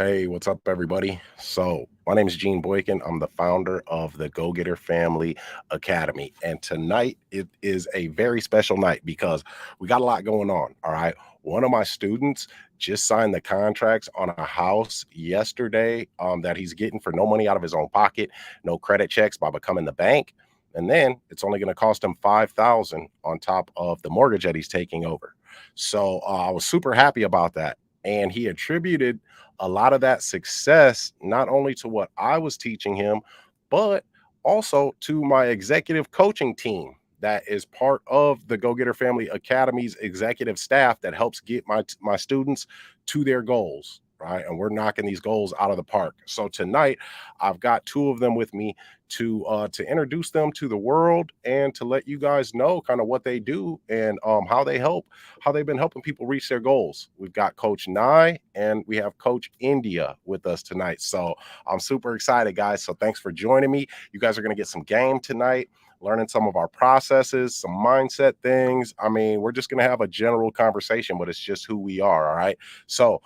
Hey, what's up, everybody? So, my name is Gene Boykin. I'm the founder of the GoGetter Family Academy. And tonight it is a very special night because we got a lot going on. All right. One of my students just signed the contracts on a house yesterday that he's getting for no money out of his own pocket, no credit checks by becoming the bank. And then it's only going to cost him 5,000 on top of the mortgage that he's taking over. So I was super happy about that. And he attributed a lot of that success not only to what I was teaching him, but also to my executive coaching team that is part of the Go Getter Family Academy's executive staff that helps get my students to their goals. Right. And we're knocking these goals out of the park. So tonight I've got two of them with me to introduce them to the world and to let you guys know kind of what they do and how they've been helping people reach their goals. We've got Coach Nye and we have Coach India with us tonight. So I'm super excited, guys. So thanks for joining me. You guys are going to get some game tonight, learning some of our processes, some mindset things. I mean, we're just going to have a general conversation, but it's just who we are. All right. So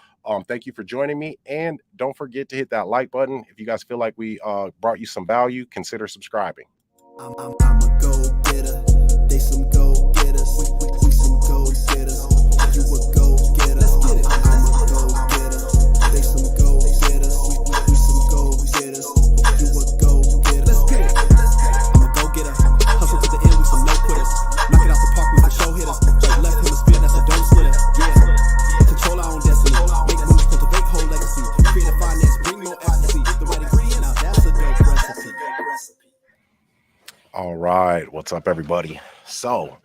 thank you for joining me. And don't forget to hit that like button. If you guys feel like we brought you some value, consider subscribing. I'm a go-getter. They some go-getters. We some go-getters. You a go-getter. I'm a go-getter. They some go-getters. We some go-getters. You a go-getter. Let's get it. I'm a go-getter. Hustle to the end, we some no-quitters. Knock it out the park, we for show hitters. Left hemisphere, that's a dope splitter. Yeah. Control our own destiny. Make moves, cultivate whole legacy. Creative finance, bring more ecstasy. The right ingredient, now that's a dope recipe. All right. What's up, everybody? So,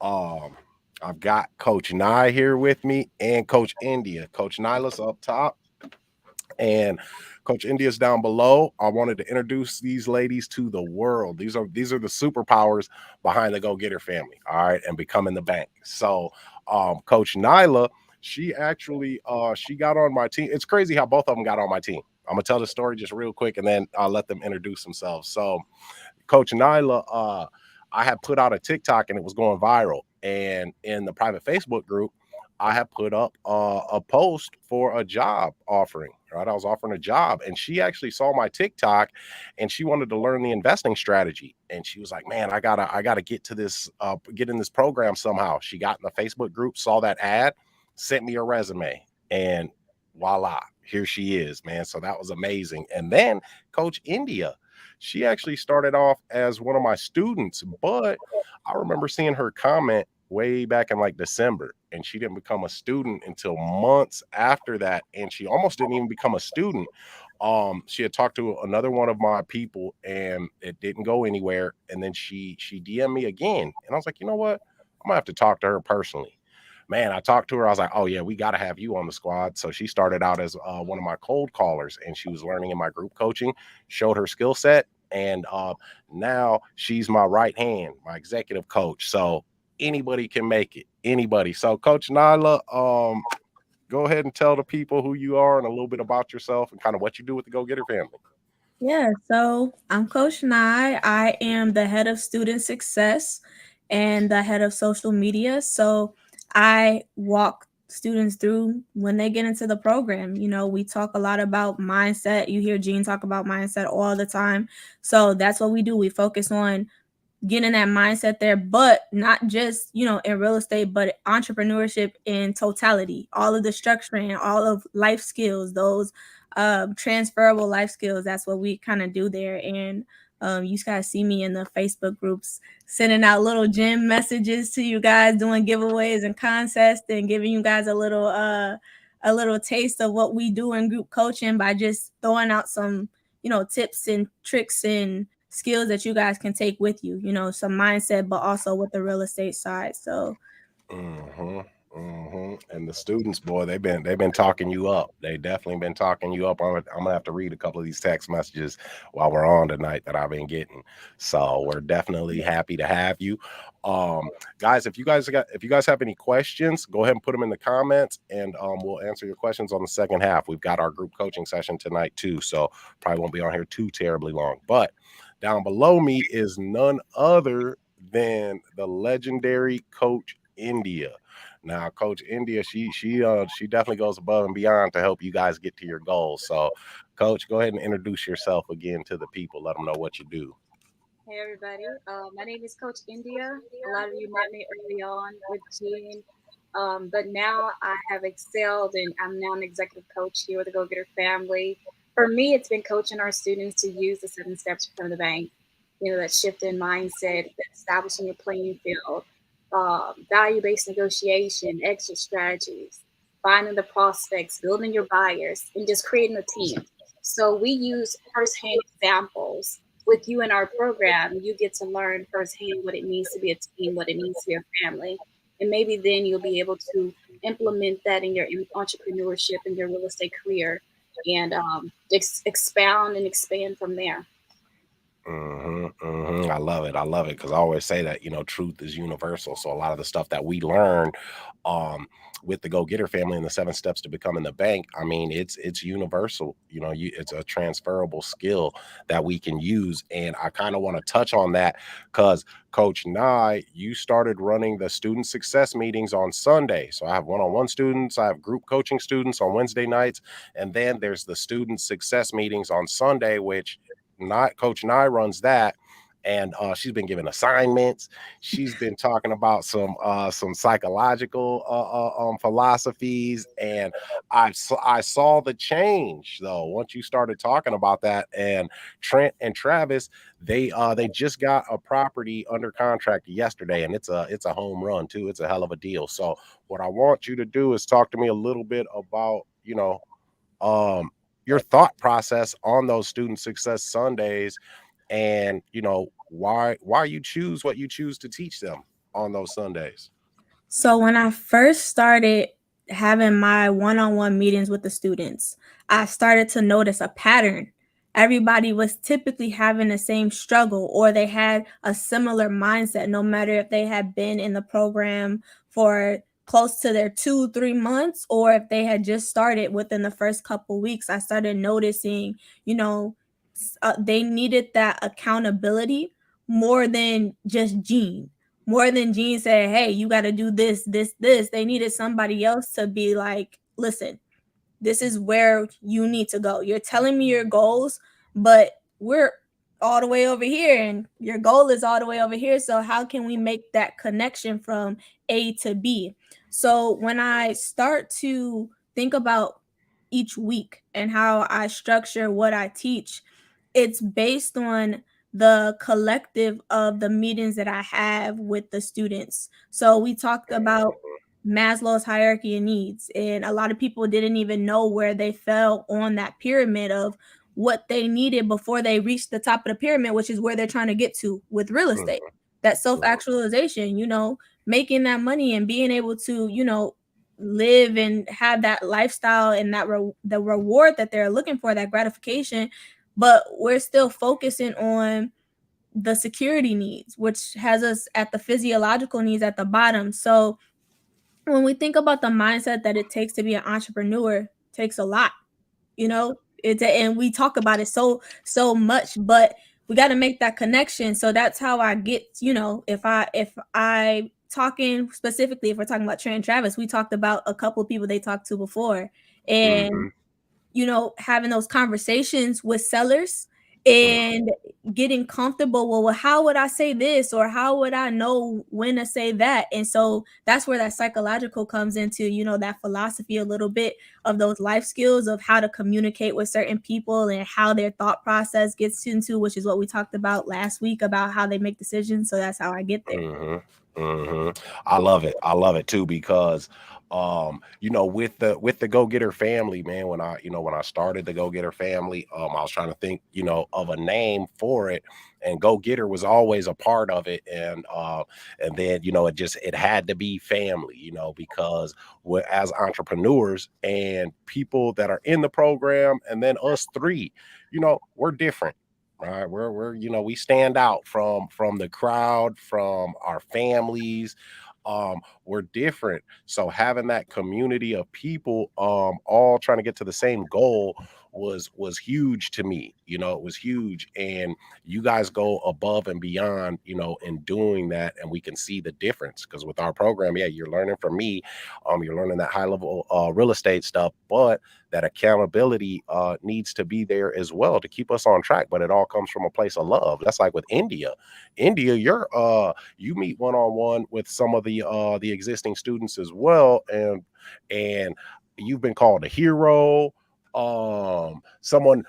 I've got Coach Nye here with me and Coach India. Coach Nyla's up top and Coach India's down below. I wanted to introduce these ladies to the world. These are the superpowers behind the Go Getter family. All right, and becoming the bank. So, Coach Nyla, she actually she got on my team. It's crazy how both of them got on my team. I'm gonna tell the story just real quick, and then I'll let them introduce themselves. So, Coach Nyla, I had put out a TikTok and it was going viral. And in the private Facebook group, I had put up a post for a job offering. Right, I was offering a job, and she actually saw my TikTok, and she wanted to learn the investing strategy. And she was like, "Man, I gotta get to this, get in this program somehow." She got in the Facebook group, saw that ad, sent me a resume, and voila, here she is, man. So that was amazing. And then Coach India, she actually started off as one of my students, but I remember seeing her comment way back in like December, and she didn't become a student until months after that. And she almost didn't even become a student. She had talked to another one of my people and it didn't go anywhere. And then she DM'd me again. And I was like, you know what? I'm gonna have to talk to her personally. Man, I talked to her. I was like, oh, yeah, we got to have you on the squad. So she started out as one of my cold callers, and she was learning in my group coaching, showed her skill set. And now she's my right hand, my executive coach. So anybody can make it, anybody. So, Coach Nyla, go ahead and tell the people who you are and a little bit about yourself and kind of what you do with the Go Getter family. Yeah, so I'm Coach Nye. I am the head of student success and the head of social media. So I walk students through when they get into the program. You know, we talk a lot about mindset. You hear Gene talk about mindset all the time. So that's what we do. We focus on getting that mindset there, but not just, in real estate, but entrepreneurship in totality, all of the structuring, all of life skills, those transferable life skills. That's what we kind of do there. And you guys see me in the Facebook groups sending out little gym messages to you guys, doing giveaways and contests, and giving you guys a little taste of what we do in group coaching by just throwing out some tips and tricks and skills that you guys can take with you, some mindset, but also with the real estate side. So Mm-hmm. Mm-hmm. And the students, boy, they've been talking you up. They definitely been talking you up. I'm gonna have to read a couple of these text messages while we're on tonight that I've been getting. So we're definitely happy to have you. Um, Guys, if you guys have any questions, go ahead and put them in the comments, and we'll answer your questions on the second half. We've got our group coaching session tonight too, so probably won't be on here too terribly long. But down below me is none other than the legendary Coach India. Now, Coach India, she definitely goes above and beyond to help you guys get to your goals. So, Coach, go ahead and introduce yourself again to the people. Let them know what you do. Hey everybody, my name is Coach India. A lot of you met me early on with Gene, but now I have excelled and I'm now an executive coach here with the GoGetter Family. For me, it's been coaching our students to use the 7 steps from the bank. You know, that shift in mindset, that establishing your playing field, value-based negotiation, exit strategies, finding the prospects, building your buyers, and just creating a team. So we use firsthand examples with you in our program. You get to learn firsthand what it means to be a team, what it means to be a family. And maybe then you'll be able to implement that in your entrepreneurship and your real estate career and expound and expand from there. I love it. I love it because I always say that truth is universal. So a lot of the stuff that we learn, um, with the Go Getter family and the 7 steps to becoming the bank, I mean, it's universal. It's a transferable skill that we can use. And I kind of want to touch on that because Coach Nye, you started running the student success meetings on Sunday. So I have one-on-one students, I have group coaching students on Wednesday nights, and then there's the student success meetings on Sunday, which not Coach Nye runs that, and she's been given assignments. She's been talking about some psychological philosophies, and I saw the change though once you started talking about that. And Trent and Travis, they just got a property under contract yesterday, and it's a home run too. It's a hell of a deal. So what I want you to do is talk to me a little bit about um, your thought process on those student success Sundays, and why you choose what you choose to teach them on those Sundays. So when I first started having my one-on-one meetings with the students, I started to notice a pattern. Everybody was typically having the same struggle, or they had a similar mindset, no matter if they had been in the program for close to their 2 3 months, or if they had just started within the first couple weeks. I started noticing, you know, they needed that accountability more than just Gene, more than Gene said, hey, you got to do this, this, this. They needed somebody else to be like, listen, this is where you need to go. You're telling me your goals, but we're all the way over here and your goal is all the way over here. So how can we make that connection from A to B? So when I start to think about each week and how I structure what I teach, it's based on the collective of the meetings that I have with the students. So we talked about Maslow's hierarchy of needs, and a lot of people didn't even know where they fell on that pyramid of what they needed before they reached the top of the pyramid, which is where they're trying to get to with real estate. Mhm, That self mhm, actualization, making that money and being able to, live and have that lifestyle and the reward that they're looking for, that gratification. But we're still focusing on the security needs, which has us at the physiological needs at the bottom. So when we think about the mindset that it takes to be an entrepreneur, it takes a lot, and we talk about it so much, but we got to make that connection. So that's how I get, if I talking specifically, if we're talking about Trent and Travis, we talked about a couple of people they talked to before, and mhm, having those conversations with sellers mhm, and getting comfortable. Well, how would I say this, or how would I know when to say that? And so that's where that psychological comes into, that philosophy a little bit of those life skills of how to communicate with certain people and how their thought process gets into, which is what we talked about last week about how they make decisions. So that's how I get there. mhm, mhm. I love it. I love it too because with the Go Getter family, man, when I started the Go Getter family, I was trying to think, of a name for it, and Go Getter was always a part of it. And then, it had to be family, because as entrepreneurs and people that are in the program, and then us three, we're different. Right, we stand out from the crowd, from our families. we're different. So having that community of people all trying to get to the same goal was huge to me. You know, it was huge. And you guys go above and beyond, you know, in doing that, and we can see the difference. Because with our program, yeah, you're learning from me, you're learning that high level real estate stuff, but that accountability needs to be there as well to keep us on track. But it all comes from a place of love. That's like with India, you meet one on one with some of the existing students as well, and you've been called a hero. Someone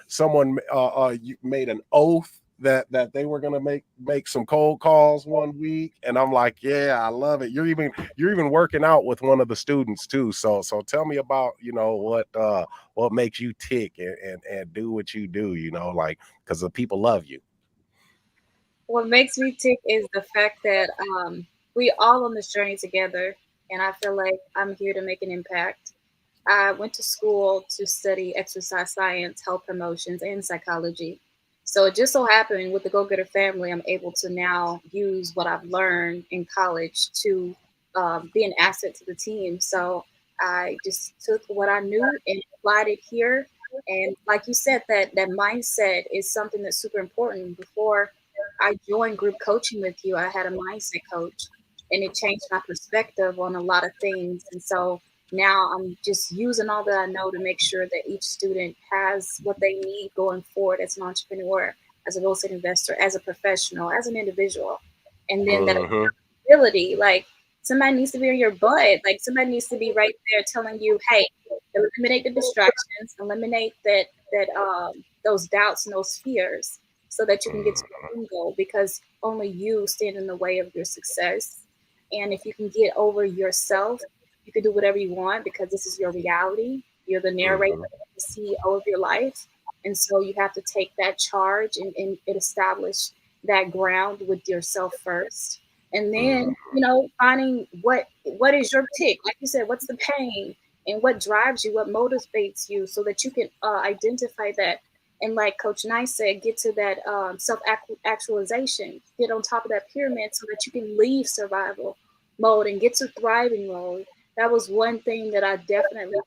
you made an oath that they were gonna make some cold calls one week, and I'm like, yeah, I love it. You're even working out with one of the students too. So tell me about, you know, what makes you tick and do what you do, you know, like, because the people love you. What makes me tick is the fact that we all on this journey together, and I feel like I'm here to make an impact. I went to school to study exercise science, health promotions, and psychology. So it just so happened with the Go-Getter family, I'm able to now use what I've learned in college to be an asset to the team. So I just took what I knew and applied it here. And like you said, that mindset is something that's super important. Before I joined group coaching with you, I had a mindset coach, and it changed my perspective on a lot of things. And so now I'm just using all that I know to make sure that each student has what they need going forward as an entrepreneur, as a real estate investor, as a professional, as an individual. And then that Hmm. accountability, like somebody needs to be on your butt, like somebody needs to be right there telling you, hey, eliminate the distractions, eliminate that those doubts and those fears so that you can get to your end goal, because only you stand in the way of your success. And if you can get over yourself, you can do whatever you want because this is your reality. You're the narrator, Hmm. the CEO of your life. And so you have to take that charge and establish that ground with yourself first. And then, Hmm. finding what is your tick. Like you said, what's the pain and what drives you, what motivates you so that you can identify that. And like Coach Nice said, get to that self actualization, get on top of that pyramid so that you can leave survival mode and get to thriving mode. That was one thing that I definitely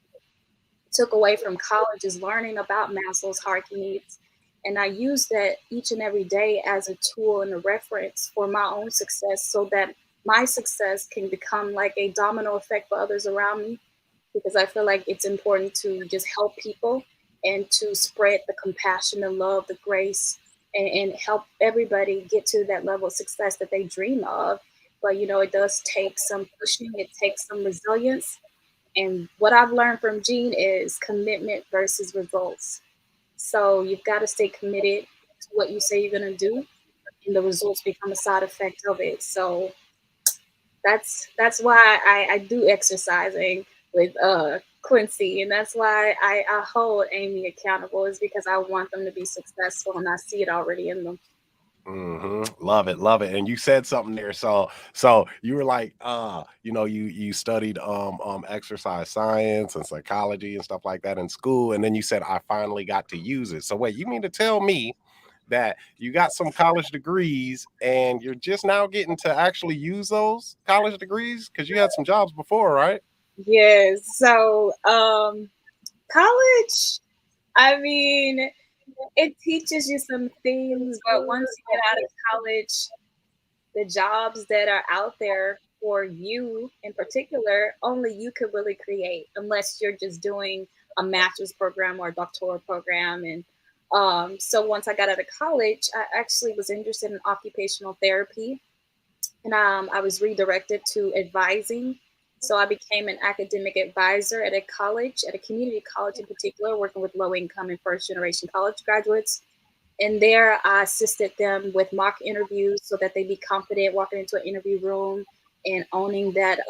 took away from college, is learning about Maslow's hierarchy needs. And I use that each and every day as a tool and a reference for my own success so that my success can become like a domino effect for others around me, because I feel like it's important to just help people and to spread the compassion, the love, the grace, and help everybody get to that level of success that they dream of. But it does take some pushing, it takes some resilience. And what I've learned from Gene is commitment versus results. So you've got to stay committed to what you say you're going to do, and the results become a side effect of it. So that's why I do exercising with Quincy, and that's why I hold Amy accountable, is because I want them to be successful and I see it already in them. Love it, love it. And you said something there. So you were like, you know, you studied exercise science and psychology and stuff like that in school, and then you said I finally got to use it. So wait, you mean to tell me that you got some college degrees and you're just now getting to actually use those college degrees? Because you had some jobs before, right? Yes. So college, I mean, it teaches you some things, but once you get out of college, the jobs that are out there for you in particular, only you could really create, unless you're just doing a master's program or a doctoral program. And so once I got out of college, I actually was interested in occupational therapy, and I was redirected to advising. So I became an academic advisor at a college, at a community college in particular, working with low income and first generation college graduates. And there, I assisted them with mock interviews so that they be confident walking into an interview room and owning that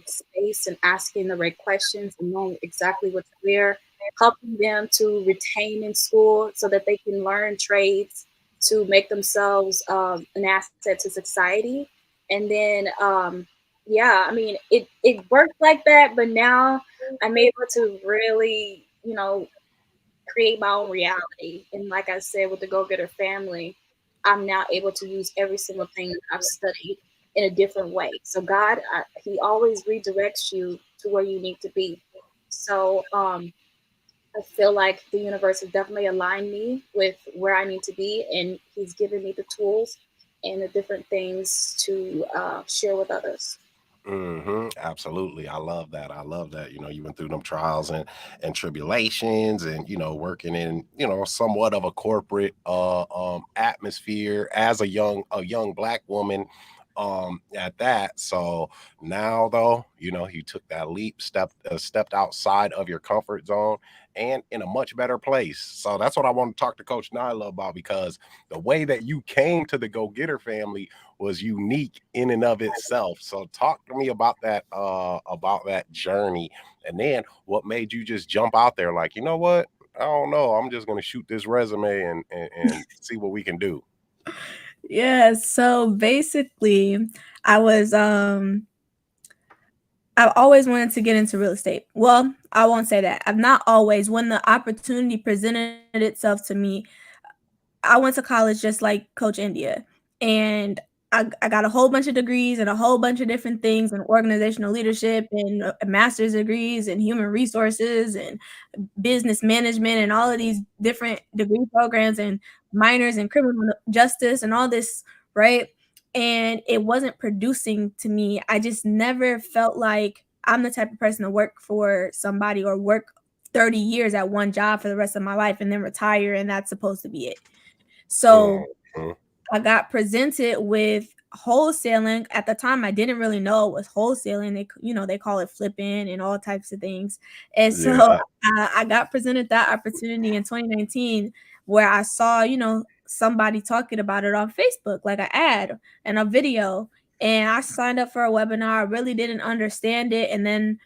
space and asking the right questions and knowing exactly what to wear, helping them to retain in school so that they can learn trades to make themselves an asset to society. And then, yeah, I mean, it worked like that, but now I'm able to really, create my own reality. And like I said, with the Go Getter family, I'm now able to use every single thing that I've studied. in a different way. So God, He always redirects you to where you need to be. So I feel like the universe has definitely aligned me with where I need to be, and He's given me the tools and the different things to share with others. Absolutely. I love that. I love that. You went through them trials and tribulations, and working in, somewhat of a corporate atmosphere as a young black woman at that. So now though, you took that leap, stepped outside of your comfort zone and in a much better place. So that's what I want to talk to Coach Nyla about, because the way that you came to the Go Getter family was unique in and of itself. So talk to me about that journey, and then what made you just jump out there like, you know what? I don't know. I'm just gonna shoot this resume and see what we can do. Yeah, so basically, I was I've always wanted to get into real estate. Well, I won't say that. I've not always. When the opportunity presented itself to me, I went to college just like Coach India, and I got a whole bunch of degrees and a whole bunch of different things in organizational leadership and master's degrees and human resources and business management and all of these different degree programs and minors in criminal justice and all this, right? And it wasn't producing to me. I just never felt like I'm the type of person to work for somebody or work 30 years at one job for the rest of my life and then retire, and that's supposed to be it. So Mhm. I got presented with wholesaling. At the time, I didn't really know it was wholesaling. They call it flipping and all types of things. And so Yeah. I got presented that opportunity in 2019, where I saw, somebody talking about it on Facebook, like an ad and a video. And I signed up for a webinar. I really didn't understand it. And then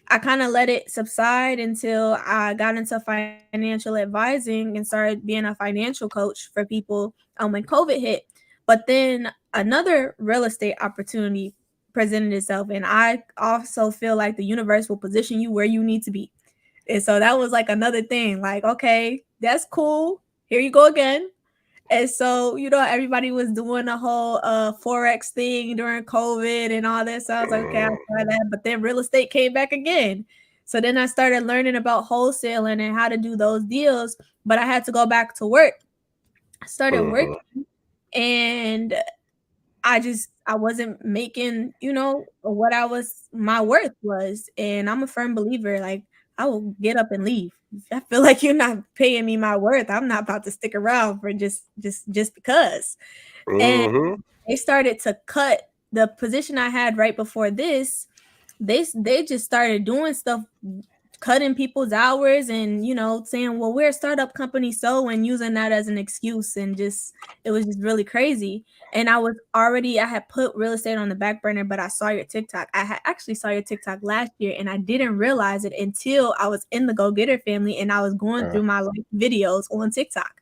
I kind of let it subside until I got into financial advising and started being a financial coach for people when COVID hit. But then another real estate opportunity presented itself, and I also feel like the universe will position you where you need to be. And so that was like another thing, like, okay, that's cool. Here you go again. And so, everybody was doing the whole forex thing during COVID and all this. So I was like, okay, I'll Mhm. try that. But then real estate came back again. So then I started learning about wholesaling and how to do those deals. But I had to go back to work. I started Mhm. working, and I wasn't making, what I was my worth was. And I'm a firm believer, like, I will get up and leave. If I feel like you're not paying me my worth, I'm not about to stick around for just because. And Mhm. they started to cut the position I had right before this. They just started doing stuff, cutting people's hours and saying, well, we're a startup company, so, and using that as an excuse, and just it was just really crazy. And I had put real estate on the back burner, but I saw your TikTok. I had actually saw your TikTok last year, and I didn't realize it until I was in the Go Getter family and I was going Uh, through my like videos on TikTok.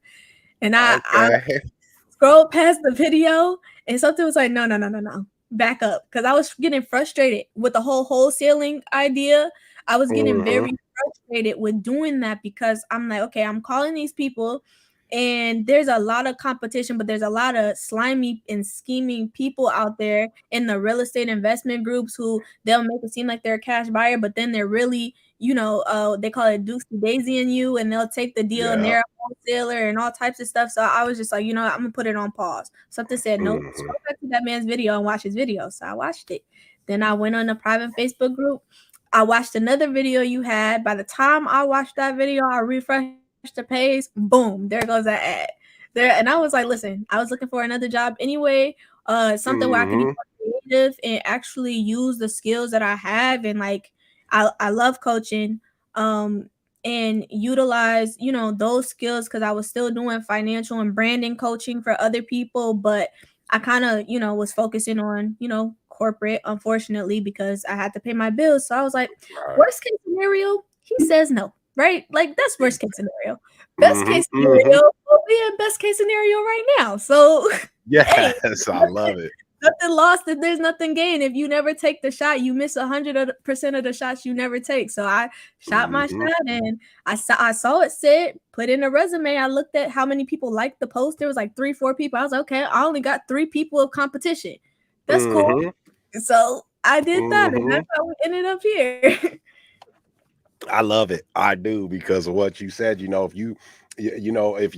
And I okay. scrolled past the video, and something was like, no, no, no, no, no, back up. Because I was getting frustrated with the whole wholesaling idea. I was getting Mhm. very frustrated with doing that because I'm like, okay, I'm calling these people, and there's a lot of competition, but there's a lot of slimy and scheming people out there in the real estate investment groups who they'll make it seem like they're a cash buyer, but then they're really, they call it Dookie Daisy in you, and they'll take the deal and Yeah. they're a wholesaler and all types of stuff. So I was just like, I'm gonna put it on pause. Something said, nope, Mhm. scroll back to that man's video and watch his video. So I watched it. Then I went on a private Facebook group. I watched another video you had. By the time I watched that video, I refreshed the page. Boom, there goes that ad. There, and I was like, listen, I was looking for another job anyway. Something where I could be Mhm. more creative and actually use the skills that I have, and like I love coaching. And utilize, those skills, because I was still doing financial and branding coaching for other people, but I kind of, was focusing on, corporate, unfortunately, because I had to pay my bills. So I was like, Right. worst case scenario, he says no, right? Like, that's worst case scenario. Best Mhm. case Mhm. scenario, well, we in best case scenario right now. So, hey, Yes, I love it. nothing lost if there's nothing gained. If you never take the shot, you miss 100% of the shots you never take. So I shot my Mhm. shot, and I saw it sit, put in a resume. I looked at how many people liked the post. There was like 3, 4 people. I was like, okay, I only got 3 people of competition. That's cool. Mm-hmm. So I did that, and Mm-hmm. that's how we ended up here. I love it. I do because of what you said. If you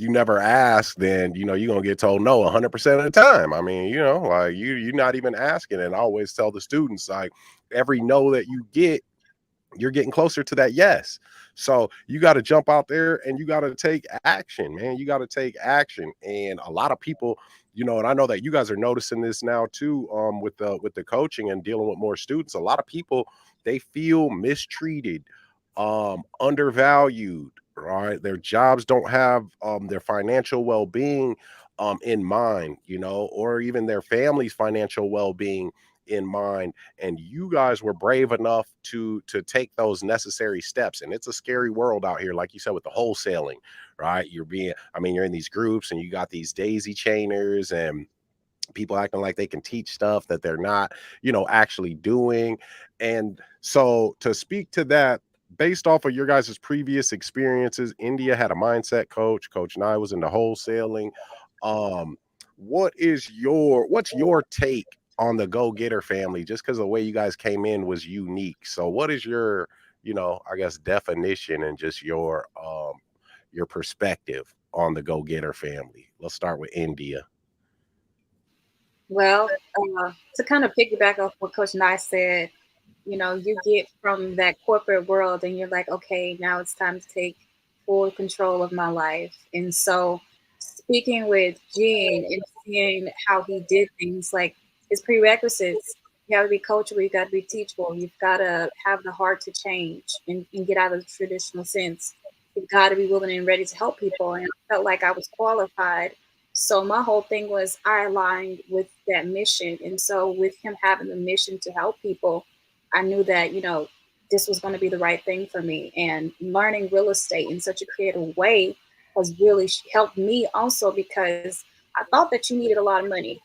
never ask, then you're gonna get told no 100% of the time. I mean, like you're not even asking. And I always tell the students like every no that you get, you're getting closer to that yes. So you got to jump out there and you got to take action, man. You got to take action. And a lot of people, and I know that you guys are noticing this now too, with the coaching and dealing with more students. A lot of people, they feel mistreated, undervalued, right? Their jobs don't have their financial well-being in mind, or even their family's financial well-being in mind. And you guys were brave enough to take those necessary steps. And it's a scary world out here, like you said, with the wholesaling, right? You're in these groups and you got these daisy chainers and people acting like they can teach stuff that they're not, actually doing. And so to speak to that, based off of your guys' previous experiences, India had a mindset coach, Coach Nye was into wholesaling. Um, what's your take on the go-getter family? Just because the way you guys came in was unique. So what is your, I guess definition and just your perspective on the go-getter family? Let's start with India. Well, to kind of piggyback off what Coach Nye said, you get from that corporate world and you're like, okay, now it's time to take full control of my life. And so, speaking with Gene and seeing how he did things, like his prerequisites, you have to be coachable, you got to be teachable, you've got to have the heart to change and get out of the traditional sense. You've got to be willing and ready to help people. And I felt like I was qualified. So my whole thing was I aligned with that mission. And so with him having the mission to help people, I knew that, this was going to be the right thing for me. And learning real estate in such a creative way has really helped me also because I thought that you needed a lot of money.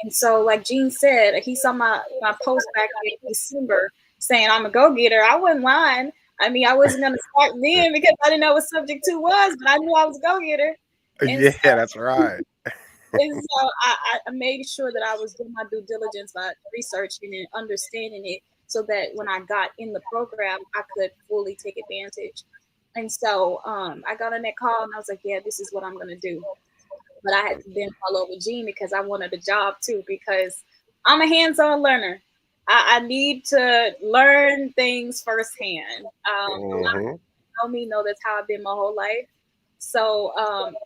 And so, like Gene said, he saw my post back in December saying I'm a go getter. I wasn't lying. I mean, I wasn't going to start then because I didn't know what subject two was, but I knew I was a go getter. And Yeah, that's right. I made sure that I was doing my due diligence by researching and understanding it so that when I got in the program, I could fully take advantage. And so I got on that call and I was like, yeah, this is what I'm going to do. But I had to then follow with Gene because I wanted a job too, because I'm a hands on learner. I need to learn things firsthand. A lot of Hmm. people know me, know that's how I've been my whole life. So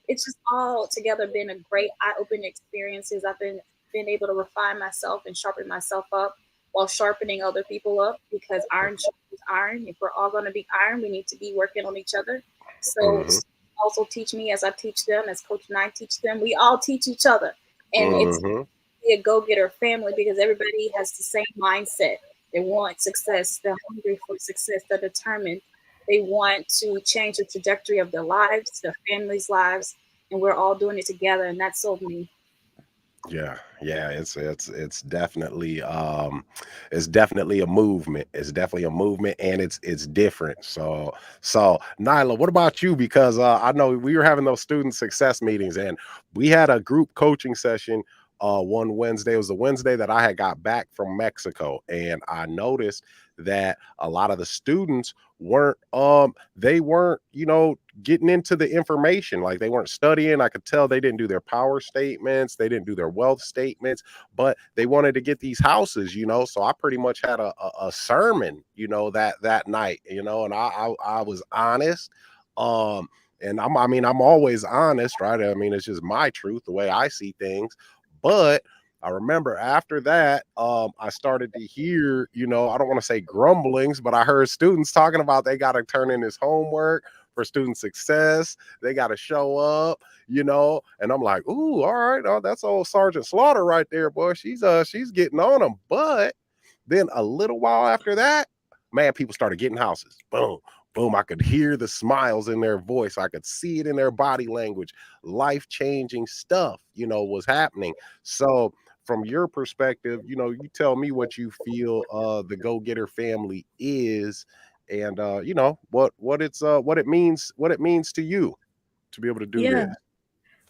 it's just all together been a great eye-opening experiences. I've been able to refine myself and sharpen myself up while sharpening other people up because iron sharpens iron. If we're all going to be iron, we need to be working on each other. So Hmm. also teach me as I teach them, as Coach and I teach them. We all teach each other, and it's Hmm. a go-getter family because everybody has the same mindset. They want success. They're hungry for success. They're determined. They want to change the trajectory of their lives, their families' lives, and we're all doing it together. And that's so me. Yeah, yeah, it's definitely a movement. It's definitely a movement, and it's different. So Nyla, what about you? Because I know we were having those student success meetings, and we had a group coaching session one Wednesday. It was the Wednesday that I had got back from Mexico, and I noticed that a lot of the students weren't getting into the information. Like they weren't studying. I could tell they didn't do their power statements, they didn't do their wealth statements, but they wanted to get these houses. So I pretty much had a sermon, that night, and I was honest. um and I'm always honest, right? I mean, it's just my truth, the way I see things. But I remember after that, I started to hear, I don't want to say grumblings, but I heard students talking about they got to turn in this homework for student success. They got to show up. And I'm like, ooh, all right, oh, that's old Sergeant Slaughter right there, boy. She's getting on them. But then a little while after that, man, people started getting houses. Boom, boom. I could hear the smiles in their voice. I could see it in their body language. Life changing stuff, was happening. So, from your perspective, you tell me what you feel the Go Getter family is, and what it means to you to be able to do Yeah. this.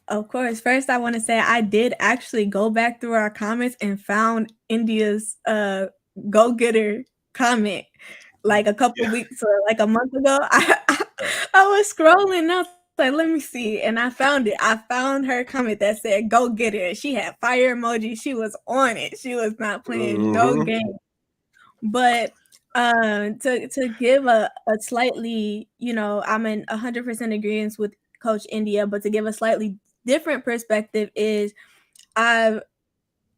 Of course. First, I want to say I did actually go back through our comments and found India's go getter comment like a couple Yeah. weeks or like a month ago. I was scrolling and I was like, let me see. And I found it. I found her comment that said go get it. She had fire emoji. She was on it. She was not playing no Mm-hmm. game. But to give a slightly, I'm in 100% agreement with Coach India, but to give a slightly different perspective is I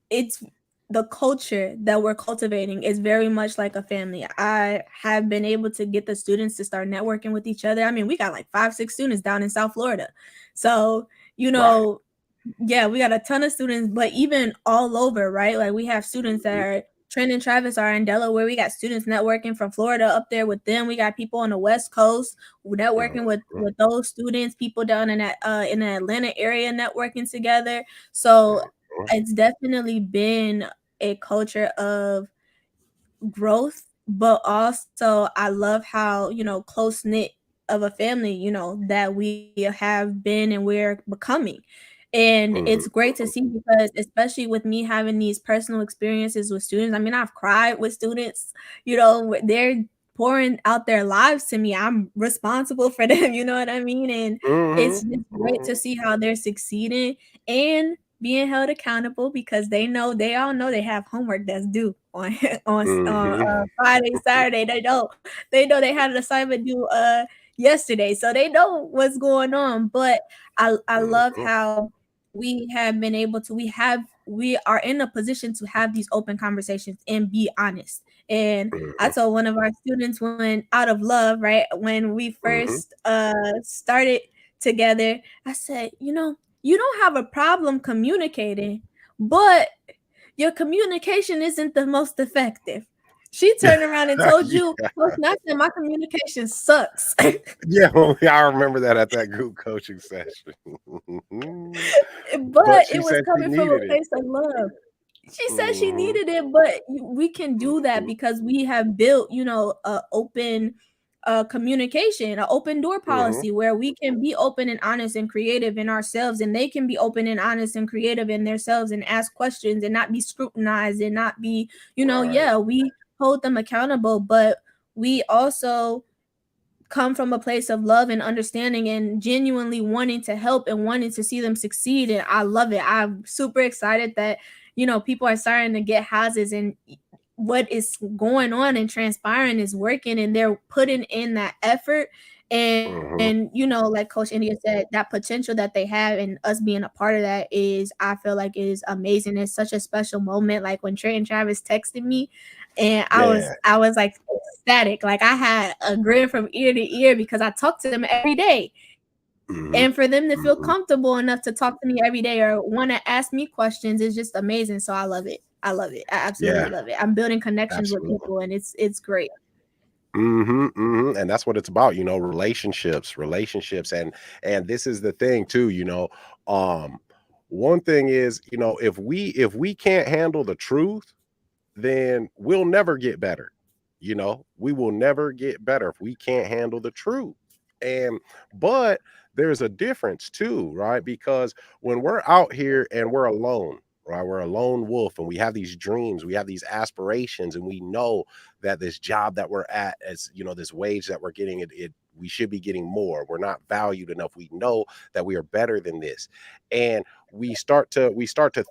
it's the culture that we're cultivating is very much like a family. I have been able to get the students to start networking with each other. I mean, we got like 5, 6 students down in South Florida. So, you Right. know, yeah, we got a ton of students, but even all over, right? Like we have students that Mm-hmm. are Trent and Travis are in Delaware. We got students networking from Florida up there with them. We got people on the West Coast networking with those students, people down in the Atlanta area networking together. So it's definitely been a culture of growth, but also I love how, close knit of a family, that we have been and we're becoming. And it's Mm-hmm. great to see because, especially with me having these personal experiences with students, I mean, I've cried with students, they're pouring out their lives to me. I'm responsible for them, you know what I mean? And it's just great Mm-hmm. to see how they're succeeding and being held accountable because they all know they have homework that's due on Mm-hmm. Friday, Saturday. They know they had an assignment due yesterday, so they know what's going on. But I love Mm-hmm. how we have been able to we are in a position to have these open conversations and be honest. And I told one of our students when out of love, right, when we Mm-hmm. first started together, I said, you don't have a problem communicating, but your communication isn't the most effective. She turned around and told you, Yeah. Coach Nathan, my communication sucks. Yeah, well, I remember that at that group coaching session. But But she it was said she coming from a needed it. place of love. She said she Mm-hmm. needed it, but we can do that Mm-hmm. because we have built, a open communication, an open door Mm-hmm. policy where we can be open and honest and creative in ourselves, and they can be open and honest and creative in themselves and ask questions and not be scrutinized and not be, Right. yeah, we hold them accountable, but we also come from a place of love and understanding and genuinely wanting to help and wanting to see them succeed. And I love it. I'm super excited that, people are starting to get houses and what is going on and transpiring is working and they're putting in that effort. And, Mm-hmm. like Coach India said, that potential that they have and us being a part of that is, I feel like it is amazing. It's such a special moment. Like when Trey and Travis texted me and I was Man. I was like ecstatic. Like I had a grin from ear to ear because I talk to them every day. Mm-hmm. And for them to feel Mm-hmm. comfortable enough to talk to me every day or want to ask me questions is just amazing. So I love it. I love it. I absolutely Yeah, love it. I'm building connections with absolutely. people and it's great. Mhm, mhm, and that's what it's about, relationships, and this is the thing too, um, one thing is, if we can't handle the truth, then we'll never get better. We will never get better if we can't handle the truth. And but there's a difference too, right? Because when we're out here and we're alone, right? We're a lone wolf and we have these dreams, we have these aspirations, and we know that this job that we're at, as this wage that we're getting, it we should be getting more. We're not valued enough. We know that we are better than this. And we start to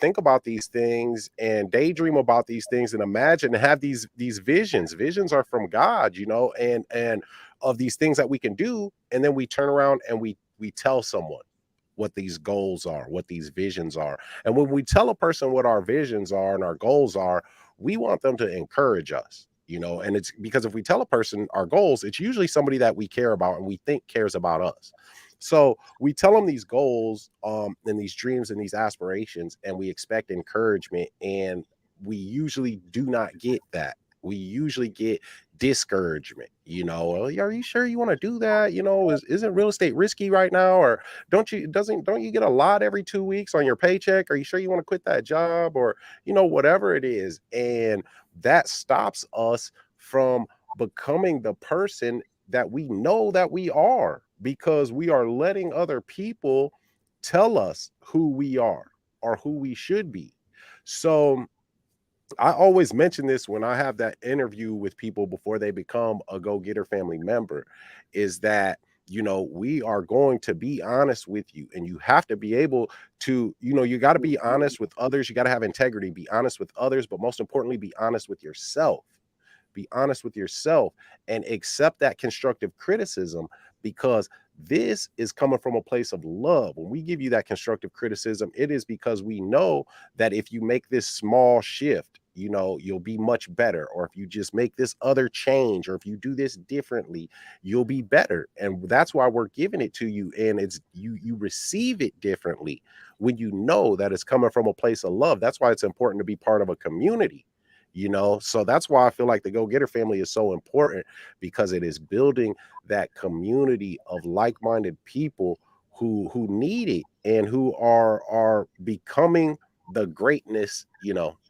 think about these things and daydream about these things and imagine and have these visions are from God, and of these things that we can do, and then we turn around and we tell someone what these goals are, what these visions are. And when we tell a person what our visions are and our goals are, we want them to encourage us. And it's because if we tell a person our goals, it's usually somebody that we care about and we think cares about us. So we tell them these goals, and these dreams and these aspirations, and we expect encouragement, and we usually do not get that. We usually get discouragement. "Oh, are you sure you want to do that? Isn't real estate risky right now? Or don't you get a lot every 2 weeks on your paycheck? Are you sure you want to quit that job? Or whatever it is." And that stops us from becoming the person that we know that we are, because we are letting other people tell us who we are or who we should be. So I always mention this when I have that interview with people before they become a Go Getter family member, is that, we are going to be honest with you, and you have to be able to, you got to be honest with others. You got to have integrity, be honest with others, but most importantly, be honest with yourself. Be honest with yourself and accept that constructive criticism, because this is coming from a place of love. When we give you that constructive criticism, it is because we know that if you make this small shift, you'll be much better. Or if you just make this other change, or if you do this differently, you'll be better. And that's why we're giving it to you. And it's you receive it differently when you know that it's coming from a place of love. That's why it's important to be part of a community. So that's why I feel like the Go Getter family is so important, because it is building that community of like-minded people who need it, and who are becoming the greatness,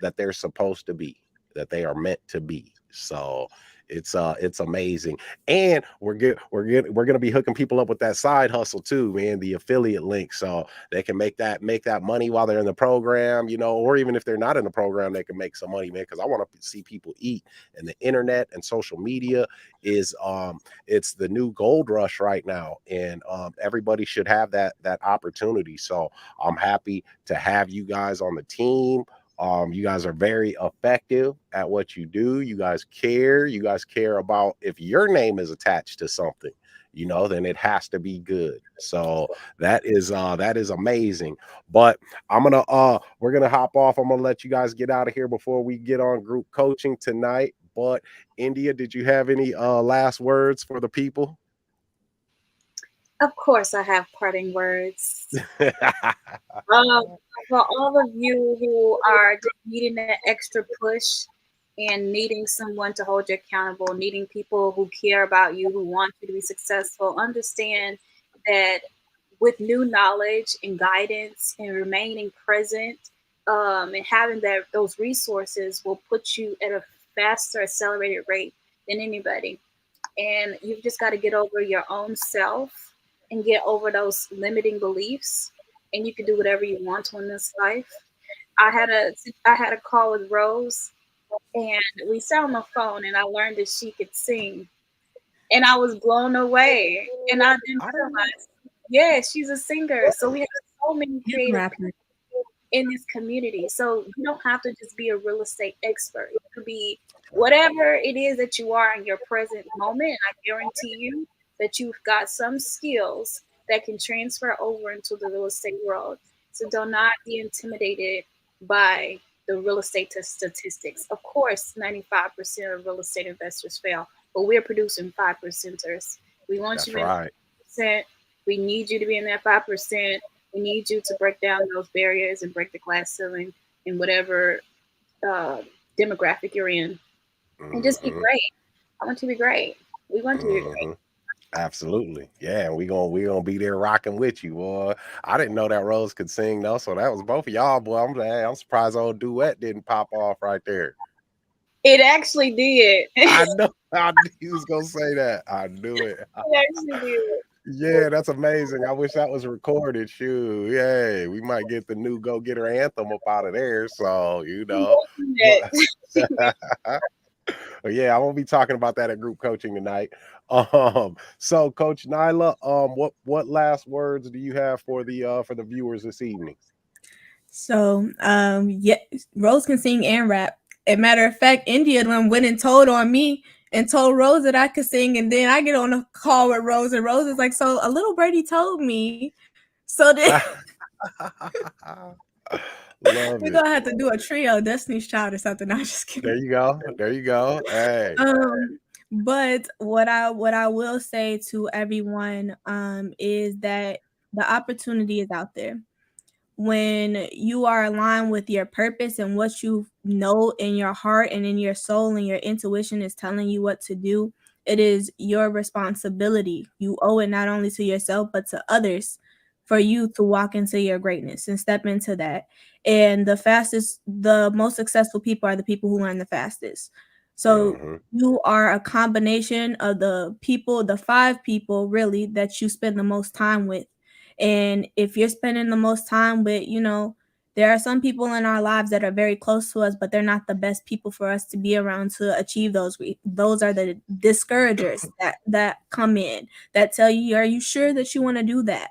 that they're supposed to be, that they are meant to be. So it's amazing. And we're gonna be hooking people up with that side hustle too, man, the affiliate link, so they can make that money while they're in the program, or even if they're not in the program, they can make some money, man, because I want to see people eat. And the internet and social media is it's the new gold rush right now, and everybody should have that opportunity. So I'm happy to have you guys on the team. You guys are very effective at what you do. You guys care. You guys care about, if your name is attached to something, then it has to be good. So that is amazing. But we're gonna hop off. I'm gonna let you guys get out of here before we get on group coaching tonight. But India, did you have any last words for the people? Of course, I have parting words. Um, for all of you who are just needing that extra push and needing someone to hold you accountable, needing people who care about you, who want you to be successful, understand that with new knowledge and guidance and remaining present, and having those resources will put you at a faster, accelerated rate than anybody. And you've just got to get over your own self and get over those limiting beliefs, and you can do whatever you want to in this life. I had a call with Rose, and we sat on the phone, and I learned that she could sing, and I was blown away, and I didn't I didn't know. realize. Yeah, she's a singer, so we have so many He's a creative rapper. in this community. So you don't have to just be a real estate expert. You could be whatever it is that you are in your present moment. And I guarantee you that you've got some skills that can transfer over into the real estate world. So do not be intimidated by the real estate statistics. Of course, 95% of real estate investors fail, but we're producing 5%ers. We want That's you in right. 5%. We need you to be in that 5%. We need you to break down those barriers and break the glass ceiling in whatever uh, demographic you're in, and just be Hmm. great. I want you to be great. We want you to be great. Hmm. Absolutely. Yeah, we gonna be there rocking with you, boy. I didn't know that Rose could sing though, so that was both of y'all, boy. I'm surprised old duet didn't pop off right there. It actually did. I It know I knew he was gonna say that. I knew it. actually did. Yeah, that's amazing. I wish that was recorded. Shoot, yay. We might get the new Go Getter anthem up out of there. So, We will do but that. but yeah, I won't be talking about that at group coaching tonight. So Coach Nyla, what last words do you have for the viewers this evening? So, yeah, Rose can sing and rap. As a matter of fact, India one went and told on me and told Rose that I could sing, and then I get on a call with Rose, and Rose is like, "So a little birdie told me." So then Love we're it. gonna have to do a trio, Destiny's Child or something. No, I'm just There kidding. you go. There you go. Hey. But what I will say to everyone is that the opportunity is out there. When you are aligned with your purpose and what you know in your heart and in your soul and your intuition is telling you what to do, it is your responsibility. You owe it not only to yourself but to others for you to walk into your greatness and step into that. And the most successful people are the people who learn the fastest. So Hmm. you are a combination of the 5 people really that you spend the most time with, And if you're spending the most time with, there are some people in our lives that are very close to us, but they're not the best people for us to be around to achieve those. Those are the discouragers that come in, that tell you, are you sure that you want to do that?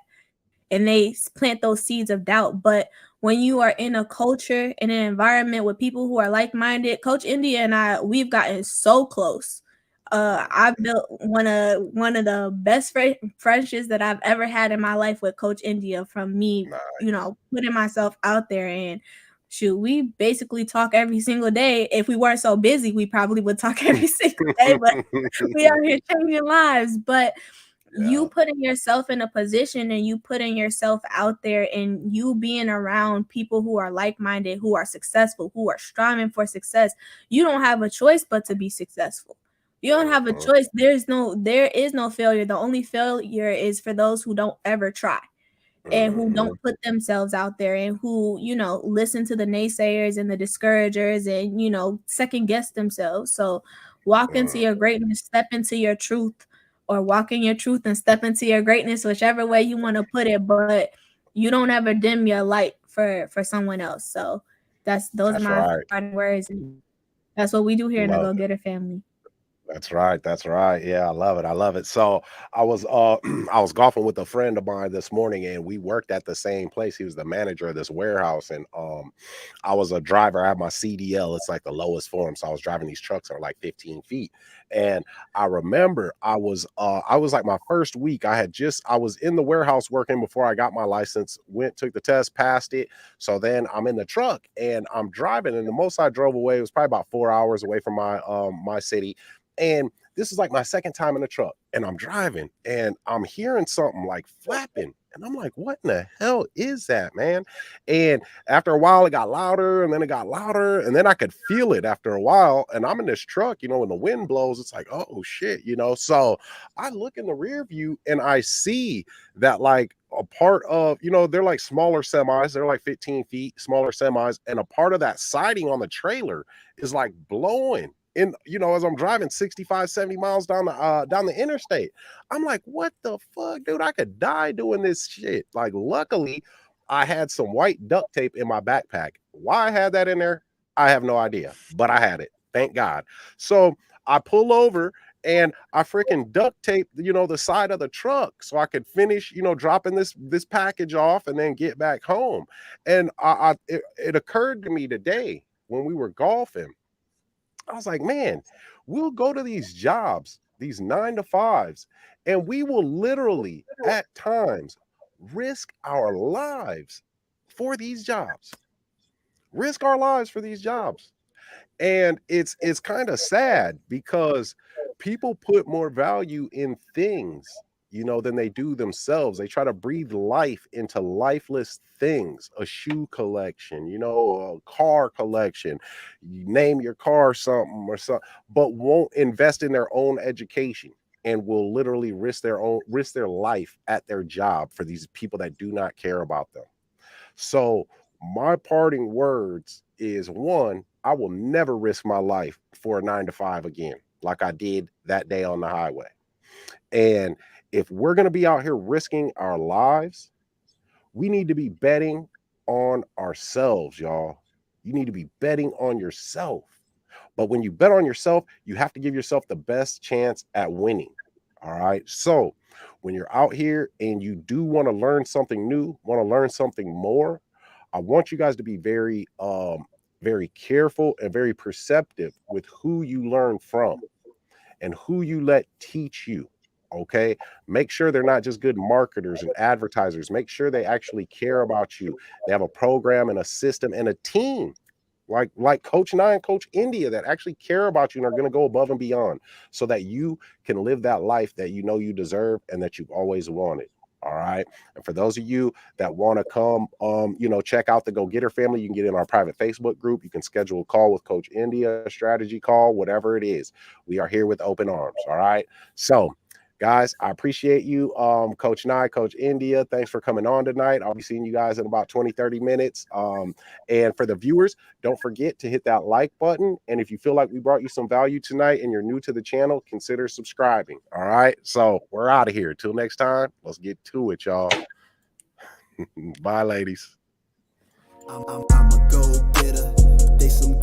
And they plant those seeds of doubt. But when you are in a culture, in an environment with people who are like-minded, Coach India and I, we've gotten so close. I've built one of the best friendships that I've ever had in my life with Coach India, from me, Nice. putting myself out there. And shoot, we basically talk every single day. If we weren't so busy, we probably would talk every single day, but we are here changing lives. But you Yeah. putting yourself in a position, and you putting yourself out there, and you being around people who are like-minded, who are successful, who are striving for success, you don't have a choice but to be successful. You don't have a Mhm, choice. There is no failure. The only failure is for those who don't ever try, and who don't mhm, put themselves out there, and who, listen to the naysayers and the discouragers, and, second guess themselves. So walk into mhm. your greatness, step into your truth, or walk in your truth and step into your greatness, whichever way you want to put it. But you don't ever dim your light for someone else. So those are That's my right. parting words. And that's what we do here in the Love Go it. Getter family. That's right. That's right. Yeah, I love it. I love it. So I was I was golfing with a friend of mine this morning, and we worked at the same place. He was the manager of this warehouse, and I was a driver. I had my CDL. It's like the lowest form. So I was driving these trucks that are like 15 feet. And I remember I was like my first week. I was in the warehouse working before I got my license, took the test, passed it. So then I'm in the truck and I'm driving. And the most I drove away was probably about 4 hours away from my city. And this is like my second time in the truck, and I'm driving and I'm hearing something like flapping. And I'm like, what in the hell is that, man? And after a while, it got louder, and then it got louder, and then I could feel it after a while. And I'm in this truck, when the wind blows, it's like, oh shit. So I look in the rear view and I see that, like, a part of, they're like smaller semis, they're like 15 feet, smaller semis, and a part of that siding on the trailer is like blowing. And as I'm driving 65, 70 miles down the interstate, I'm like, what the fuck, dude? I could die doing this shit. Like, luckily, I had some white duct tape in my backpack. Why I had that in there, I have no idea, but I had it. Thank God. So I pull over and I freaking duct tape, the side of the truck so I could finish, dropping this package off and then get back home. And it occurred to me today when we were golfing. I was like, man, we'll go to these jobs, these 9 to 5s, and we will literally at times risk our lives for these jobs. Risk our lives for these jobs. And it's kind of sad because people put more value in things, than they do themselves. They try to breathe life into lifeless things, a shoe collection, a car collection. You name your car something or something, but won't invest in their own education, and will literally risk their life at their job for these people that do not care about them. So my parting words is, one, I will never risk my life for a 9 to 5 again, like I did that day on the highway. And if we're going to be out here risking our lives, we need to be betting on ourselves, y'all. You need to be betting on yourself. But when you bet on yourself, you have to give yourself the best chance at winning. All right. So when you're out here and you do want to learn something new, want to learn something more, I want you guys to be very careful and very perceptive with who you learn from and who you let teach you. Okay. Make sure they're not just good marketers and advertisers. Make sure they actually care about you. They have a program and a system and a team like Coach Nye and Coach India that actually care about you and are going to go above and beyond so that you can live that life that you know you deserve and that you've always wanted. All right. And for those of you that want to come, check out the Go Getter Family, you can get in our private Facebook group. You can schedule a call with Coach India, a strategy call, whatever it is. We are here with open arms. All right. So, guys, I appreciate you. Coach Nye, Coach India, thanks for coming on tonight. I'll be seeing you guys in about 20, 30 minutes. And for the viewers, don't forget to hit that like button. And if you feel like we brought you some value tonight and you're new to the channel, consider subscribing. All right. So we're out of here. Till next time, let's get to it, y'all. Bye, ladies. I'm a go-getter. They some